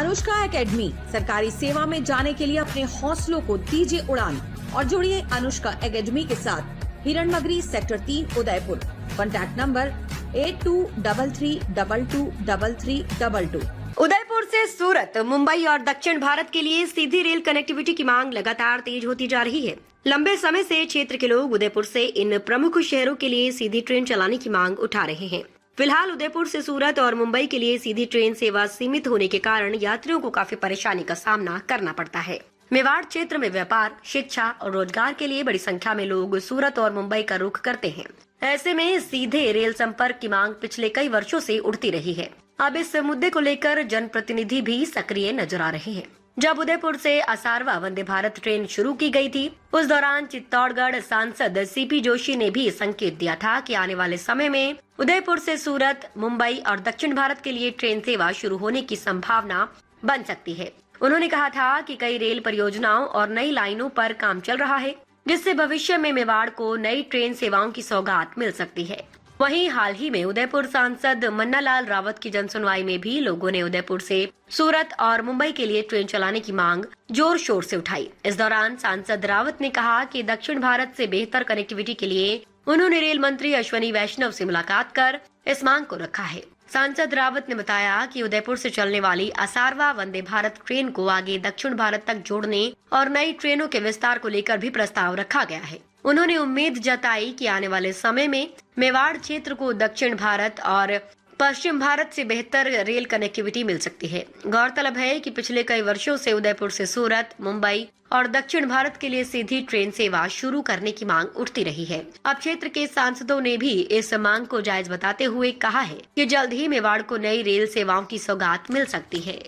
Anushka academy, सरकारी सेवा में जाने के लिए अपने हौसलों को दीजिए उड़ान और जुड़िए अनुष्का एकेडमी के साथ। Hiranmagri sector 3 Udaipur. Contact number 8233223322। Udaipur से सूरत, मुंबई और दक्षिण भारत के लिए सीधी रेल कनेक्टिविटी की मांग लगातार तेज होती जा रही है। लंबे समय से क्षेत्र के लोग उदयपुर से इन प्रमुख शहरों के लिए सीधी ट्रेन चलाने की मांग उठा रहे हैं। फिलहाल उदयपुर से सूरत और मुंबई के लिए सीधी ट्रेन सेवा सीमित होने के कारण यात्रियों को काफी परेशानी का सामना करना पड़ता है। मेवाड़ क्षेत्र में व्यापार, शिक्षा और रोजगार के लिए बड़ी संख्या में लोग सूरत और मुंबई का रुख करते हैं। ऐसे में सीधे रेल संपर्क की मांग पिछले कई वर्षों से उठती रही है। अब इस मुद्दे को लेकर जनप्रतिनिधि भी सक्रिय नजर आ रहे हैं। जब उदयपुर से असारवा वंदे भारत ट्रेन शुरू की गई थी, उस दौरान चित्तौड़गढ़ सांसद सीपी जोशी ने भी संकेत दिया था कि आने वाले समय में उदयपुर से सूरत, मुंबई और दक्षिण भारत के लिए ट्रेन सेवा शुरू होने की संभावना बन सकती है। उन्होंने कहा था कि कई रेल परियोजनाओं और नई लाइनों पर काम चल रहा है, जिससे भविष्य में मेवाड़ को नई ट्रेन सेवाओं की सौगात मिल सकती है। वहीं हाल ही में उदयपुर सांसद मन्नालाल रावत की जनसुनवाई में भी लोगों ने उदयपुर से सूरत और मुंबई के लिए ट्रेन चलाने की मांग जोर शोर से उठाई। इस दौरान सांसद रावत ने कहा कि दक्षिण भारत से बेहतर कनेक्टिविटी के लिए उन्होंने रेल मंत्री अश्वनी वैष्णव से मुलाकात कर इस मांग को रखा है। सांसद रावत ने बताया कि उदयपुर से चलने वाली असारवा वंदे भारत ट्रेन को आगे दक्षिण भारत तक जोड़ने और नई ट्रेनों के विस्तार को लेकर भी प्रस्ताव रखा गया है। उन्होंने उम्मीद जताई कि आने वाले समय में मेवाड़ क्षेत्र को दक्षिण भारत और पश्चिम भारत से बेहतर रेल कनेक्टिविटी मिल सकती है। गौरतलब है कि पिछले कई वर्षों से उदयपुर से सूरत, मुंबई और दक्षिण भारत के लिए सीधी ट्रेन सेवा शुरू करने की मांग उठती रही है। अब क्षेत्र के सांसदों ने भी इस मांग को जायज बताते हुए कहा है कि जल्द ही मेवाड़ को नई रेल सेवाओं की सौगात मिल सकती है।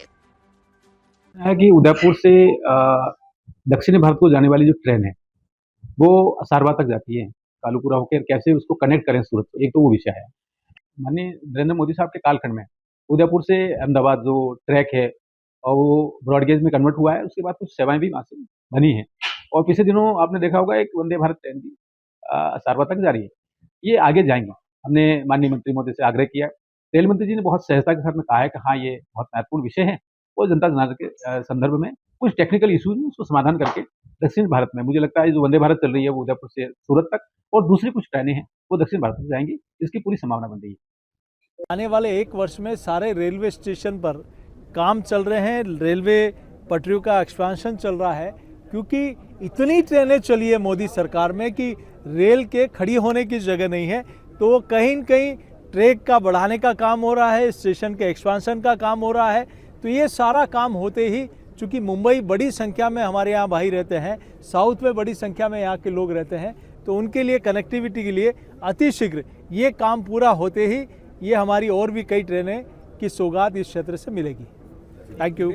कि उदयपुर से दक्षिणी भारत को जाने वाली जो ट्रेन है वो असारवा तक जाती है, कालूपुरा होकर कैसे उसको कनेक्ट करें सूरत को, एक तो वो विषय है। माननीय नरेंद्र मोदी साहब के कालखंड में उदयपुर से अहमदाबाद जो ट्रैक है और वो ब्रॉडगेज में कन्वर्ट हुआ है, उसके बाद कुछ सेवाएं भी वहाँ से बनी हैं। और पिछले दिनों आपने देखा होगा एक वंदे भारत ट्रेन भी असारवा तक जा रही है। ये आगे जाएंगे। हमने माननीय मंत्री महोदय से आग्रह किया, रेल मंत्री जी ने बहुत सहजता के साथ में कहा है कि हाँ ये बहुत महत्वपूर्ण विषय है और जनता जनार्दन के संदर्भ में कुछ टेक्निकल इश्यूज में उसको समाधान करके दक्षिण भारत में, मुझे लगता है जो वंदे भारत चल रही है वो उदयपुर से सूरत तक और दूसरी कुछ ट्रेनें हैं वो दक्षिण भारत तक जाएंगी, इसकी पूरी संभावना बन रही है। आने वाले एक वर्ष में सारे रेलवे स्टेशन पर काम चल रहे हैं, रेलवे पटरियों का एक्सपेंशन चल रहा है, क्योंकि इतनी ट्रेनें चली है मोदी सरकार में कि रेल के खड़ी होने की जगह नहीं है। तो कहीं न कहीं ट्रैक का बढ़ाने का काम हो रहा है, स्टेशन के एक्सपेंशन का काम हो रहा है। तो ये सारा काम होते ही, चूँकि मुंबई बड़ी संख्या में हमारे यहाँ भाई रहते हैं, साउथ में बड़ी संख्या में यहाँ के लोग रहते हैं, तो उनके लिए कनेक्टिविटी के लिए अतिशीघ्र ये काम पूरा होते ही ये हमारी और भी कई ट्रेनें की सौगात इस क्षेत्र से मिलेगी। Thank you.